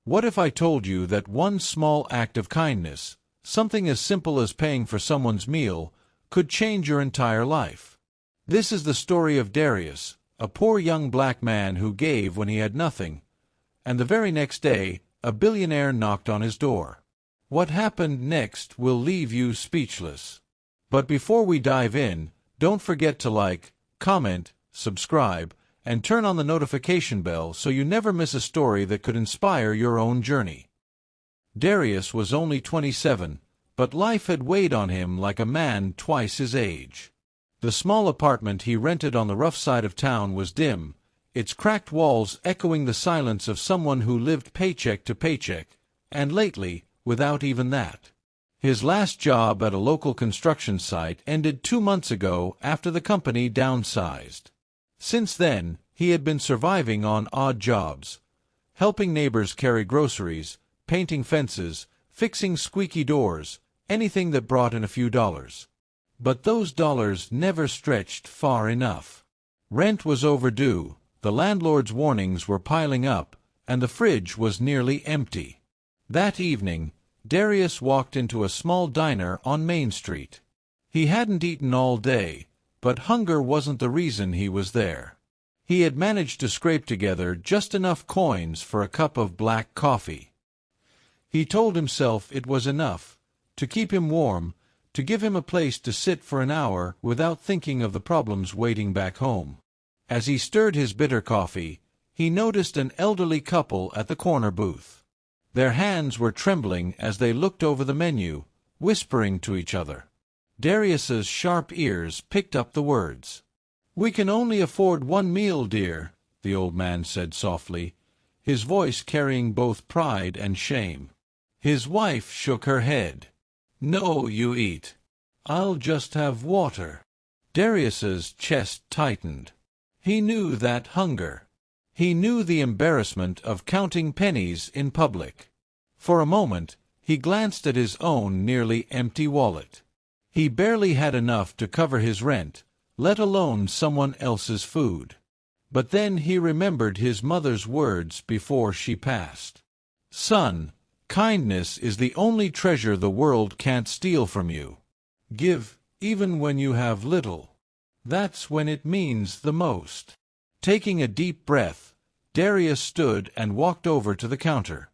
What if I told you that one small act of kindness, something as simple as paying for someone's meal, could change your entire life? This is the story of Darius, a poor young black man who gave when he had nothing, and the very next day, a billionaire knocked on his door. What happened next will leave you speechless. But before we dive in, don't forget to like, comment, subscribe, and turn on the notification bell so you never miss a story that could inspire your own journey. Darius was only 27, but life had weighed on him like a man twice his age. The small apartment he rented on the rough side of town was dim, its cracked walls echoing the silence of someone who lived paycheck to paycheck, and lately, without even that. His last job at a local construction site ended 2 months ago after the company downsized. Since then, he had been surviving on odd jobs, helping neighbors carry groceries, painting fences, fixing squeaky doors, anything that brought in a few dollars. But those dollars never stretched far enough. Rent was overdue, the landlord's warnings were piling up, and the fridge was nearly empty. That evening, Darius walked into a small diner on Main Street. He hadn't eaten all day, but hunger wasn't the reason he was there. He had managed to scrape together just enough coins for a cup of black coffee. He told himself it was enough, to keep him warm, to give him a place to sit for an hour without thinking of the problems waiting back home. As he stirred his bitter coffee, he noticed an elderly couple at the corner booth. Their hands were trembling as they looked over the menu, whispering to each other. Darius's sharp ears picked up the words. "We can only afford one meal, dear," the old man said softly, his voice carrying both pride and shame. His wife shook her head. "No, you eat. I'll just have water." Darius's chest tightened. He knew that hunger. He knew the embarrassment of counting pennies in public. For a moment, he glanced at his own nearly empty wallet. He barely had enough to cover his rent, let alone someone else's food. But then he remembered his mother's words before she passed. "Son, kindness is the only treasure the world can't steal from you. Give, even when you have little. That's when it means the most." Taking a deep breath, Darius stood and walked over to the counter.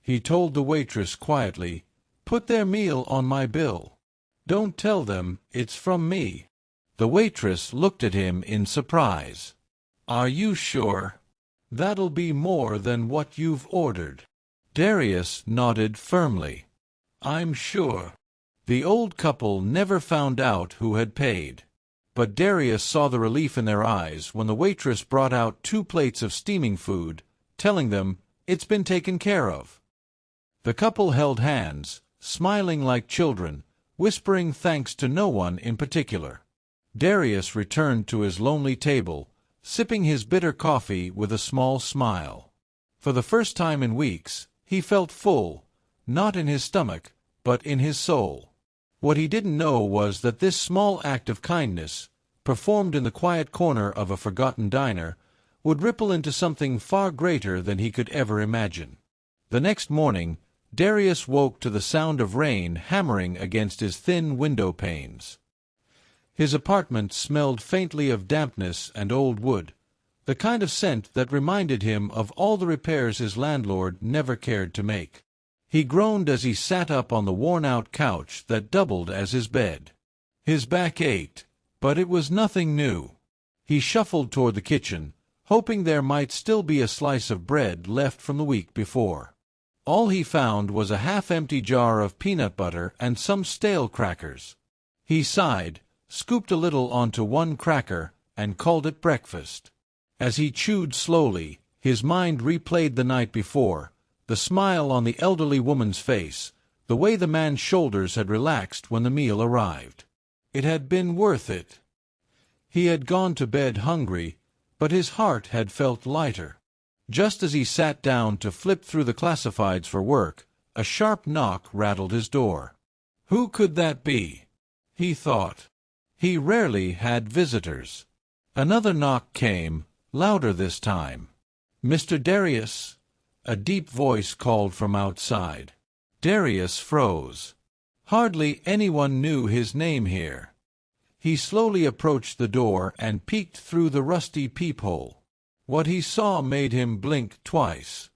He told the waitress quietly, "Put their meal on my bill. Don't tell them it's from me." The waitress looked at him in surprise. "Are you sure? That'll be more than what you've ordered." Darius nodded firmly. "I'm sure." The old couple never found out who had paid. But Darius saw the relief in their eyes when the waitress brought out 2 plates of steaming food, telling them, "It's been taken care of." The couple held hands, smiling like children, whispering thanks to no one in particular. Darius returned to his lonely table, sipping his bitter coffee with a small smile. For the first time in weeks, he felt full, not in his stomach, but in his soul. What he didn't know was that this small act of kindness, performed in the quiet corner of a forgotten diner, would ripple into something far greater than he could ever imagine. The next morning, Darius woke to the sound of rain hammering against his thin window panes. His apartment smelled faintly of dampness and old wood, the kind of scent that reminded him of all the repairs his landlord never cared to make. He groaned as he sat up on the worn-out couch that doubled as his bed. His back ached, but it was nothing new. He shuffled toward the kitchen, hoping there might still be a slice of bread left from the week before. All he found was a half-empty jar of peanut butter and some stale crackers. He sighed, scooped a little onto one cracker, and called it breakfast. As he chewed slowly, his mind replayed the night before, the smile on the elderly woman's face, the way the man's shoulders had relaxed when the meal arrived. It had been worth it. He had gone to bed hungry, but his heart had felt lighter. Just as he sat down to flip through the classifieds for work, a sharp knock rattled his door. Who could that be? He thought. He rarely had visitors. Another knock came, louder this time. "Mr. Darius, a deep voice called from outside. Darius froze. Hardly anyone knew his name here. He slowly approached the door and peeked through the rusty peephole. What he saw made him blink twice.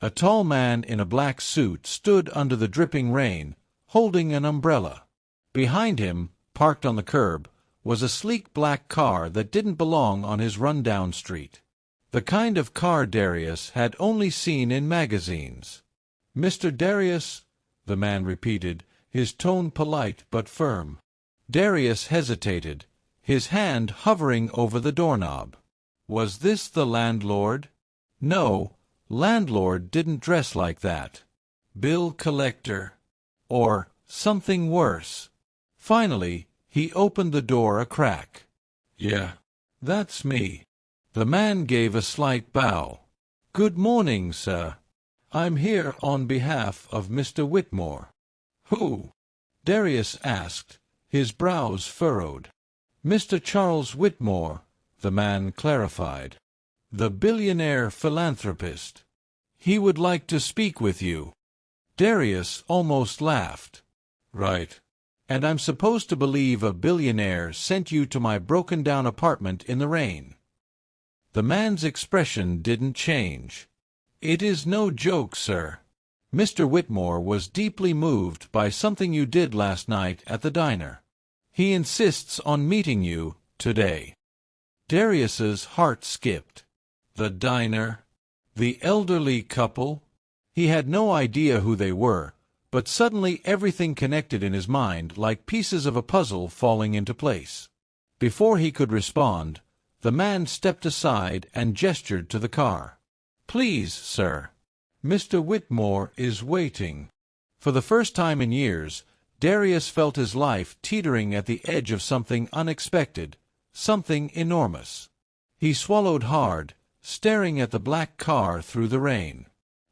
A tall man in a black suit stood under the dripping rain, holding an umbrella. Behind him, parked on the curb, was a sleek black car that didn't belong on his run-down street. The kind of car Darius had only seen in magazines. "Mr. Darius?" the man repeated, his tone polite but firm. Darius hesitated, his hand hovering over the doorknob. Was this the landlord? No, landlord didn't dress like that. Bill collector. Or something worse. Finally, he opened the door a crack. "Yeah, that's me." The man gave a slight bow. "Good morning, sir. I'm here on behalf of Mr. Whitmore." "Who?" Darius asked, his brows furrowed. "Mr. Charles Whitmore," the man clarified. "The billionaire philanthropist. He would like to speak with you." Darius almost laughed. "Right. And I'm supposed to believe a billionaire sent you to my broken-down apartment in the rain." The man's expression didn't change. "It is no joke, sir. Mr. Whitmore was deeply moved by something you did last night at the diner. He insists on meeting you today." Darius's heart skipped. The diner? The elderly couple? He had no idea who they were, but suddenly everything connected in his mind like pieces of a puzzle falling into place. Before he could respond, the man stepped aside and gestured to the car. "Please, sir. Mr. Whitmore is waiting." For the first time in years, Darius felt his life teetering at the edge of something unexpected, something enormous. He swallowed hard, staring at the black car through the rain.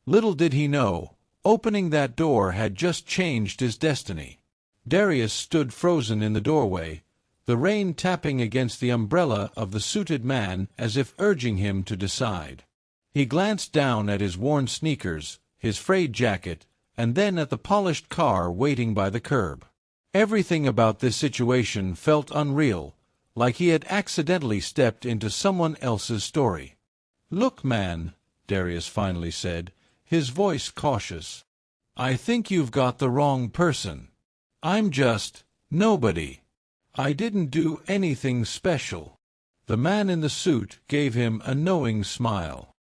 Little did he know, opening that door had just changed his destiny. Darius stood frozen in the doorway, the rain tapping against the umbrella of the suited man as if urging him to decide. He glanced down at his worn sneakers, his frayed jacket, and then at the polished car waiting by the curb. Everything about this situation felt unreal, like he had accidentally stepped into someone else's story. "Look, man," Darius finally said, his voice cautious. "I think you've got the wrong person. I'm just nobody. I didn't do anything special." The man in the suit gave him a knowing smile.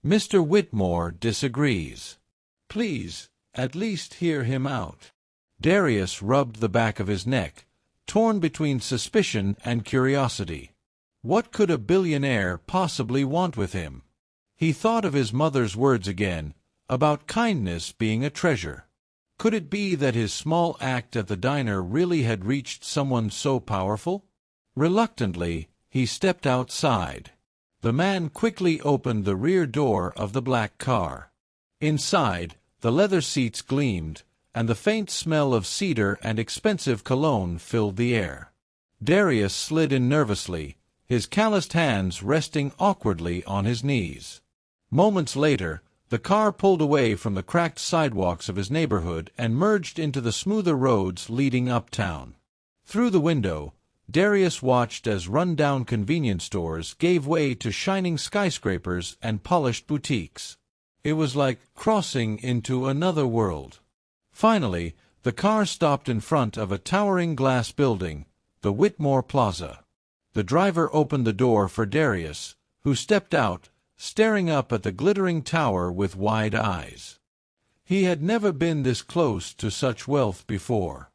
"Mr. Whitmore disagrees. Please, at least hear him out." Darius rubbed the back of his neck, torn between suspicion and curiosity. What could a billionaire possibly want with him? He thought of his mother's words again, about kindness being a treasure. Could it be that his small act at the diner really had reached someone so powerful? Reluctantly, he stepped outside. The man quickly opened the rear door of the black car. Inside, the leather seats gleamed, and the faint smell of cedar and expensive cologne filled the air. Darius slid in nervously, his calloused hands resting awkwardly on his knees. Moments later, the car pulled away from the cracked sidewalks of his neighborhood and merged into the smoother roads leading uptown. Through the window, Darius watched as run-down convenience stores gave way to shining skyscrapers and polished boutiques. It was like crossing into another world. Finally, the car stopped in front of a towering glass building, the Whitmore Plaza. The driver opened the door for Darius, who stepped out, staring up at the glittering tower with wide eyes. He had never been this close to such wealth before.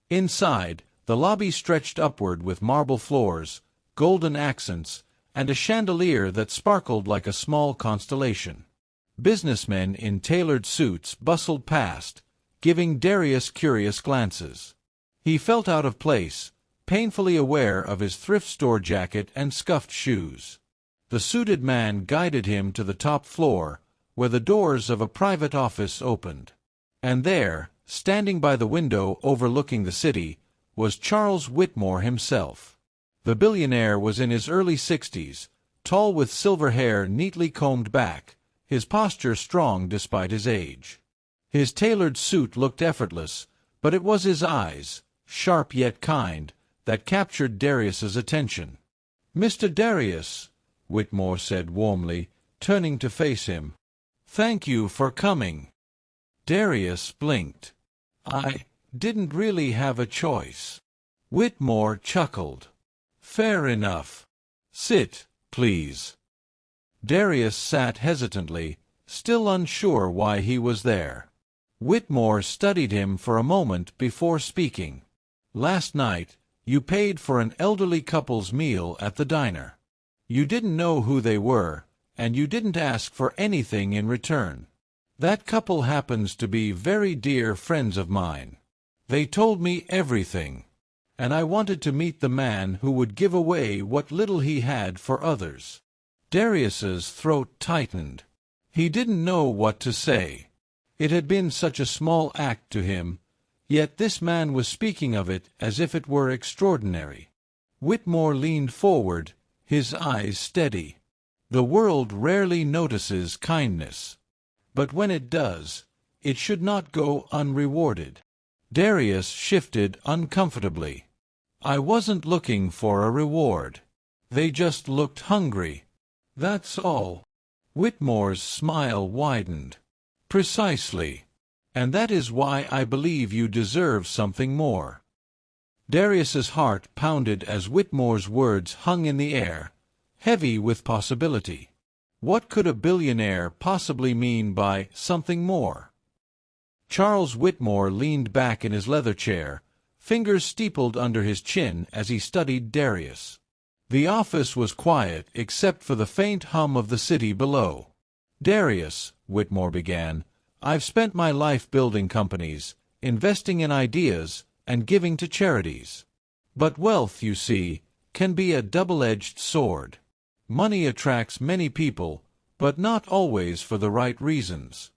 Inside, the lobby stretched upward with marble floors, golden accents, and a chandelier that sparkled like a small constellation. Businessmen in tailored suits bustled past, giving Darius curious glances. He felt out of place, painfully aware of his thrift store jacket and scuffed shoes. The suited man guided him to the top floor, where the doors of a private office opened. And there, standing by the window overlooking the city, was Charles Whitmore himself. The billionaire was in his early 60s, tall with silver hair neatly combed back, his posture strong despite his age. His tailored suit looked effortless, but it was his eyes, sharp yet kind, that captured Darius's attention. "Mr. Darius," Whitmore said warmly, turning to face him. "Thank you for coming." Darius blinked. "I didn't really have a choice." Whitmore chuckled. "Fair enough. Sit, please." Darius sat hesitantly, still unsure why he was there. Whitmore studied him for a moment before speaking. "Last night, you paid for an elderly couple's meal at the diner. You didn't know who they were, and you didn't ask for anything in return. That couple happens to be very dear friends of mine. They told me everything, and I wanted to meet the man who would give away what little he had for others." Darius's throat tightened. He didn't know what to say. It had been such a small act to him, yet this man was speaking of it as if it were extraordinary. Whitmore leaned forward, his eyes steady. The world rarely notices kindness, but when it does, it should not go unrewarded. Darius shifted uncomfortably. "I wasn't looking for a reward. They just looked hungry. That's all." Whitmore's smile widened. "Precisely. And that is why I believe you deserve something more." Darius's heart pounded as Whitmore's words hung in the air, heavy with possibility. What could a billionaire possibly mean by something more? Charles Whitmore leaned back in his leather chair, fingers steepled under his chin as he studied Darius. The office was quiet except for the faint hum of the city below. "Darius," Whitmore began, "I've spent my life building companies, investing in ideas, and giving to charities. But wealth, you see, can be a double-edged sword. Money attracts many people, but not always for the right reasons."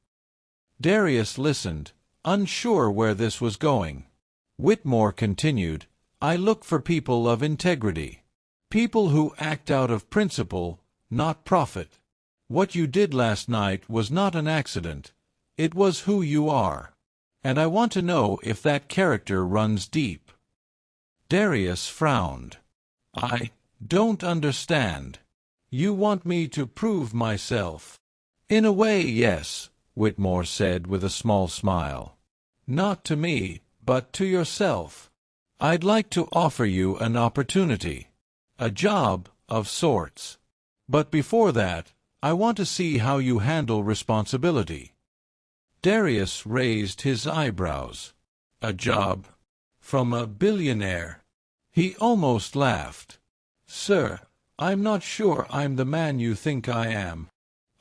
Darius listened, unsure where this was going. Whitmore continued, "I look for people of integrity. People who act out of principle, not profit. What you did last night was not an accident. It was who you are. And I want to know if that character runs deep." Darius frowned. "I don't understand. You want me to prove myself?" "In a way, yes," Whitmore said with a small smile. "Not to me, but to yourself. I'd like to offer you an opportunity. A job, of sorts. But before that, I want to see how you handle responsibility." Darius raised his eyebrows. "A job? From a billionaire?" He almost laughed. "Sir, I'm not sure I'm the man you think I am.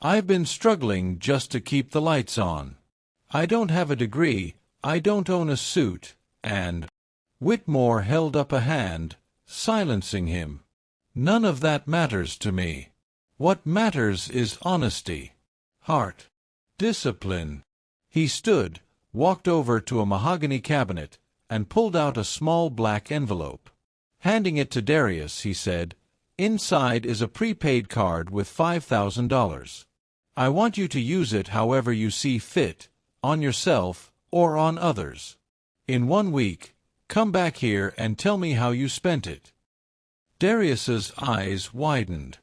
I've been struggling just to keep the lights on. I don't have a degree, I don't own a suit, and—" Whitmore held up a hand, silencing him. "None of that matters to me. What matters is honesty, heart, discipline." He stood, walked over to a mahogany cabinet, and pulled out a small black envelope. Handing it to Darius, he said, "Inside is a prepaid card with $5,000. I want you to use it however you see fit, on yourself or on others. In 1 week, come back here and tell me how you spent it." Darius's eyes widened.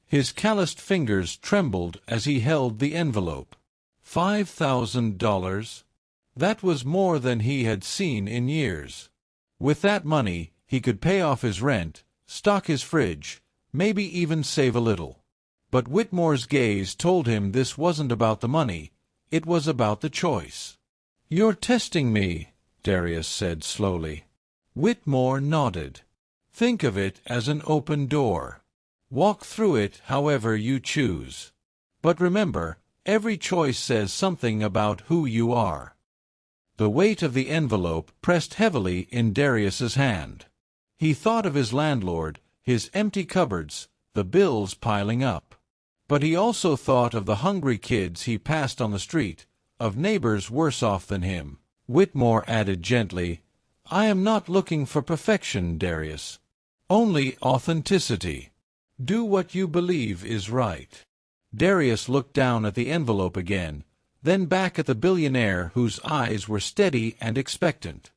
His calloused fingers trembled as he held the envelope. $5,000? That was more than he had seen in years. With that money, he could pay off his rent, stock his fridge, maybe even save a little. But Whitmore's gaze told him this wasn't about the money, it was about the choice. "You're testing me," Darius said slowly. Whitmore nodded. "Think of it as an open door. Walk through it however you choose. But remember, every choice says something about who you are." The weight of the envelope pressed heavily in Darius's hand. He thought of his landlord, his empty cupboards, the bills piling up. But he also thought of the hungry kids he passed on the street, of neighbors worse off than him. Whitmore added gently, "I am not looking for perfection, Darius. Only authenticity. Do what you believe is right. Darius looked down at the envelope again, then back at the billionaire whose eyes were steady and expectant.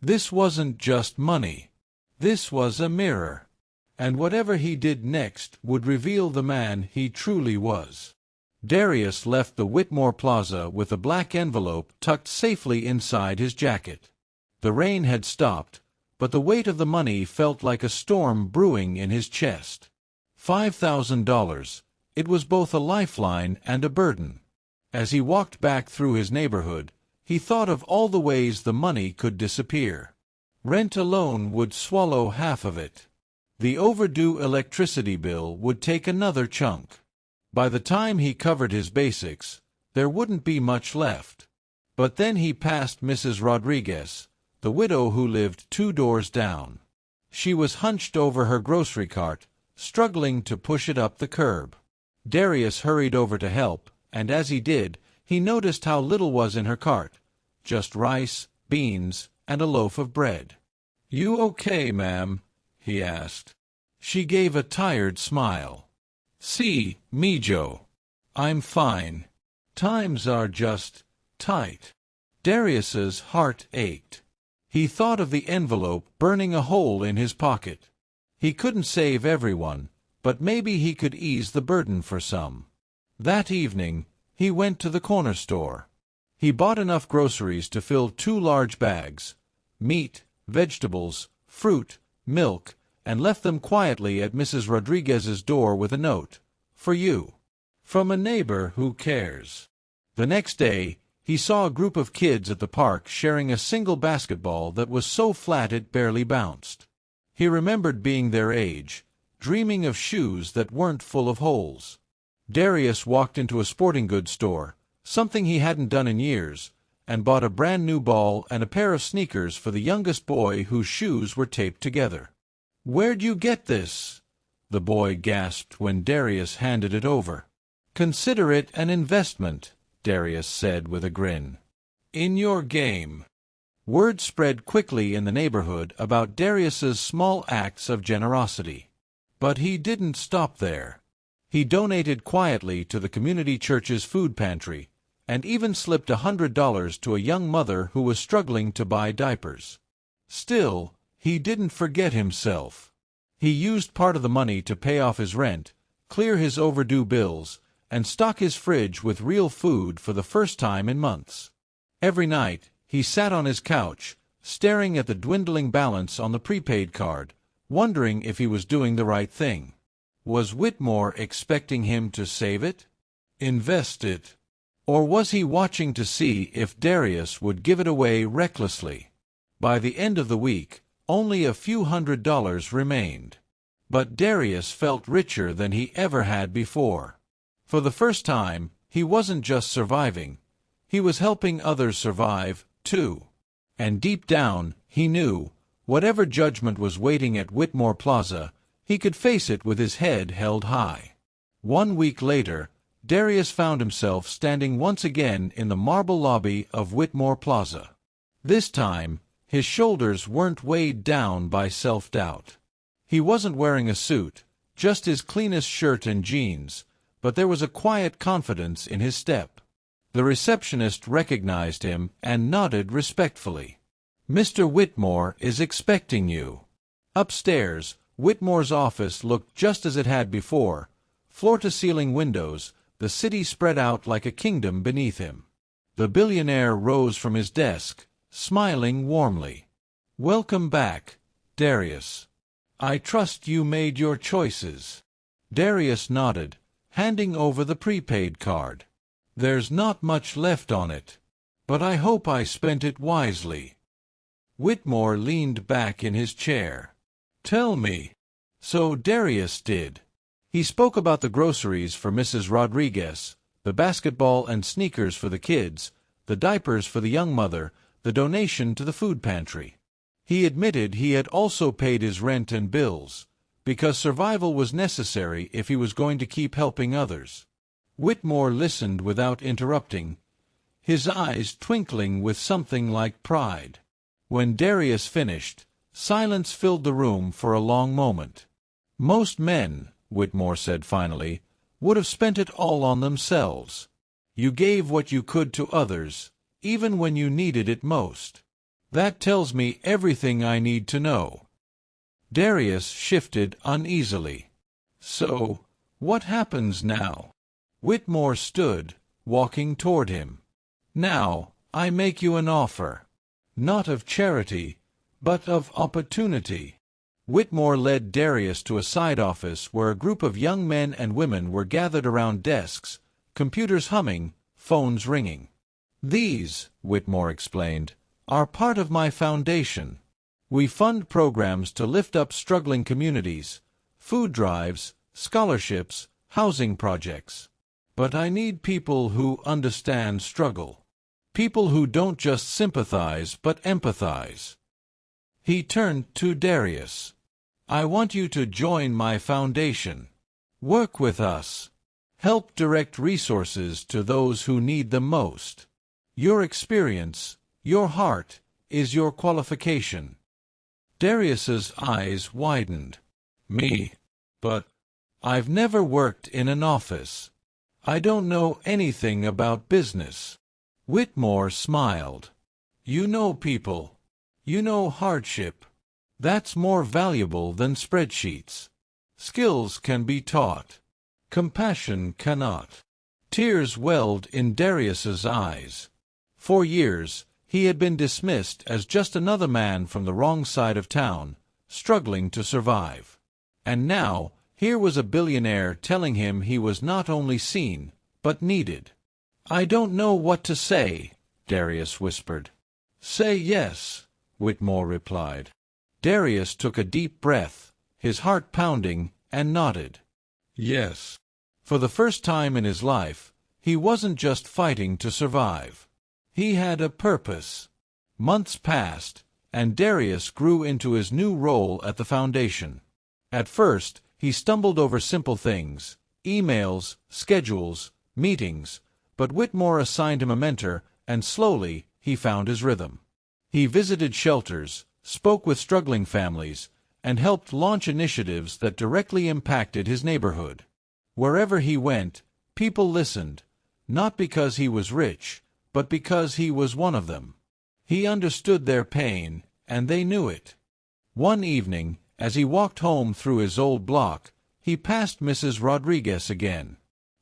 This wasn't just money. This was a mirror. And whatever he did next would reveal the man he truly was. Darius left the Whitmore Plaza with the black envelope tucked safely inside his jacket. The rain had stopped, but the weight of the money felt like a storm brewing in his chest. $5,000. It was both a lifeline and a burden. As he walked back through his neighborhood, he thought of all the ways the money could disappear. Rent alone would swallow half of it. The overdue electricity bill would take another chunk. By the time he covered his basics, there wouldn't be much left. But then he passed Mrs. Rodriguez, the widow who lived 2 doors down. She was hunched over her grocery cart, struggling to push it up the curb. Darius hurried over to help, and as he did, he noticed how little was in her cart. Just rice, beans, and a loaf of bread. "You okay, ma'am?" he asked. She gave a tired smile. "Si, mijo. I'm fine. Times are just tight." Darius's heart ached. He thought of the envelope burning a hole in his pocket. He couldn't save everyone, but maybe he could ease the burden for some. That evening, he went to the corner store. He bought enough groceries to fill 2 large bags, meat, vegetables, fruit, milk, and left them quietly at Mrs. Rodriguez's door with a note, "For you. From a neighbor who cares." The next day, he saw a group of kids at the park sharing a single basketball that was so flat it barely bounced. He remembered being their age, dreaming of shoes that weren't full of holes. Darius walked into a sporting goods store, something he hadn't done in years, and bought a brand new ball and a pair of sneakers for the youngest boy whose shoes were taped together. "Where'd you get this?" the boy gasped when Darius handed it over. "Consider it an investment," Darius said with a grin. "In your game." Word spread quickly in the neighborhood about Darius's small acts of generosity. But he didn't stop there. He donated quietly to the community church's food pantry, and even slipped $100 to a young mother who was struggling to buy diapers. Still, he didn't forget himself. He used part of the money to pay off his rent, clear his overdue bills, and stock his fridge with real food for the first time in months. Every night, he sat on his couch, staring at the dwindling balance on the prepaid card, wondering if he was doing the right thing. Was Whitmore expecting him to save it? Invest it? Or was he watching to see if Darius would give it away recklessly? By the end of the week, only a few $100s remained. But Darius felt richer than he ever had before. For the first time, he wasn't just surviving. He was helping others survive, too. And deep down, he knew, whatever judgment was waiting at Whitmore Plaza, he could face it with his head held high. 1 week later, Darius found himself standing once again in the marble lobby of Whitmore Plaza. This time, his shoulders weren't weighed down by self-doubt. He wasn't wearing a suit, just his cleanest shirt and jeans, but there was a quiet confidence in his step. The receptionist recognized him and nodded respectfully. "Mr. Whitmore is expecting you." Upstairs, Whitmore's office looked just as it had before, floor-to-ceiling windows, the city spread out like a kingdom beneath him. The billionaire rose from his desk, smiling warmly. "Welcome back, Darius. I trust you made your choices." Darius nodded, handing over the prepaid card. "There's not much left on it, but I hope I spent it wisely." Whitmore leaned back in his chair. "Tell me." So Darius did. He spoke about the groceries for Mrs. Rodriguez, the basketball and sneakers for the kids, the diapers for the young mother, the donation to the food pantry. He admitted he had also paid his rent and bills, because survival was necessary if he was going to keep helping others. Whitmore listened without interrupting, his eyes twinkling with something like pride. When Darius finished, silence filled the room for a long moment. "Most men," Whitmore said finally, would have spent it all on themselves. You gave what you could to others, even when you needed it most. That tells me everything I need to know." Darius shifted uneasily. "So, what happens now?" Whitmore stood, walking toward him. "Now, I make you an offer. Not of charity, but of opportunity." Whitmore led Darius to a side office where a group of young men and women were gathered around desks, computers humming, phones ringing. "These," Whitmore explained, "are part of my foundation. We fund programs to lift up struggling communities, food drives, scholarships, housing projects. But I need people who understand struggle. People who don't just sympathize but empathize." He turned to Darius. "I want you to join my foundation. Work with us. Help direct resources to those who need them most. Your experience, your heart, is your qualification." Darius's eyes widened. "Me? But I've never worked in an office. I don't know anything about business." Whitmore smiled. "You know people. You know hardship. That's more valuable than spreadsheets. Skills can be taught. Compassion cannot." Tears welled in Darius's eyes. For years, he had been dismissed as just another man from the wrong side of town, struggling to survive. And now, here was a billionaire telling him he was not only seen, but needed. "I don't know what to say," Darius whispered. "Say yes," Whitmore replied. Darius took a deep breath, his heart pounding, and nodded. Yes. For the first time in his life, he wasn't just fighting to survive. He had a purpose. Months passed, and Darius grew into his new role at the foundation. At first, he stumbled over simple things, emails, schedules, meetings, but Whitmore assigned him a mentor, and slowly he found his rhythm. He visited shelters, spoke with struggling families, and helped launch initiatives that directly impacted his neighborhood. Wherever he went, people listened, not because he was rich, but because he was one of them. He understood their pain, and they knew it. One evening, as he walked home through his old block, he passed Mrs. Rodriguez again.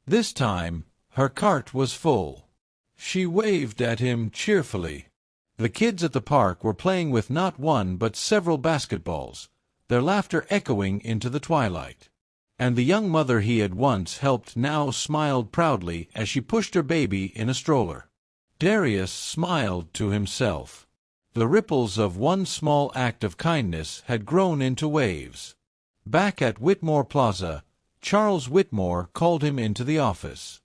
This time, her cart was full. She waved at him cheerfully. The kids at the park were playing with not one but several basketballs, their laughter echoing into the twilight. And the young mother he had once helped now smiled proudly as she pushed her baby in a stroller. Darius smiled to himself. The ripples of one small act of kindness had grown into waves. Back at Whitmore Plaza, Charles Whitmore called him into the office.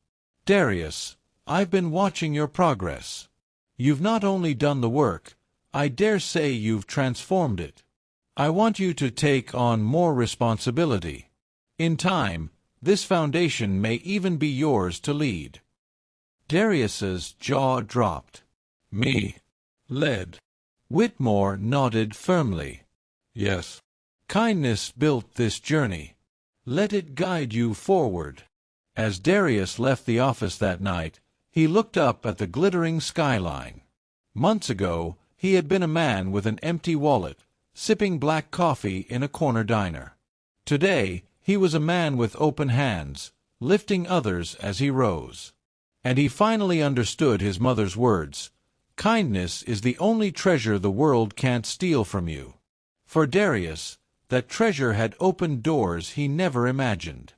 "Darius, I've been watching your progress. You've not only done the work, I dare say you've transformed it. I want you to take on more responsibility. In time, this foundation may even be yours to lead." Darius's jaw dropped. "Me? Led?" Whitmore nodded firmly. "Yes. Kindness built this journey. Let it guide you forward." As Darius left the office that night, he looked up at the glittering skyline. Months ago, he had been a man with an empty wallet, sipping black coffee in a corner diner. Today, he was a man with open hands, lifting others as he rose. And he finally understood his mother's words, "Kindness is the only treasure the world can't steal from you." For Darius, that treasure had opened doors he never imagined.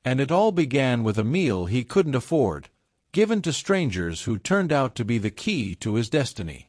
And it all began with a meal he couldn't afford, given to strangers who turned out to be the key to his destiny.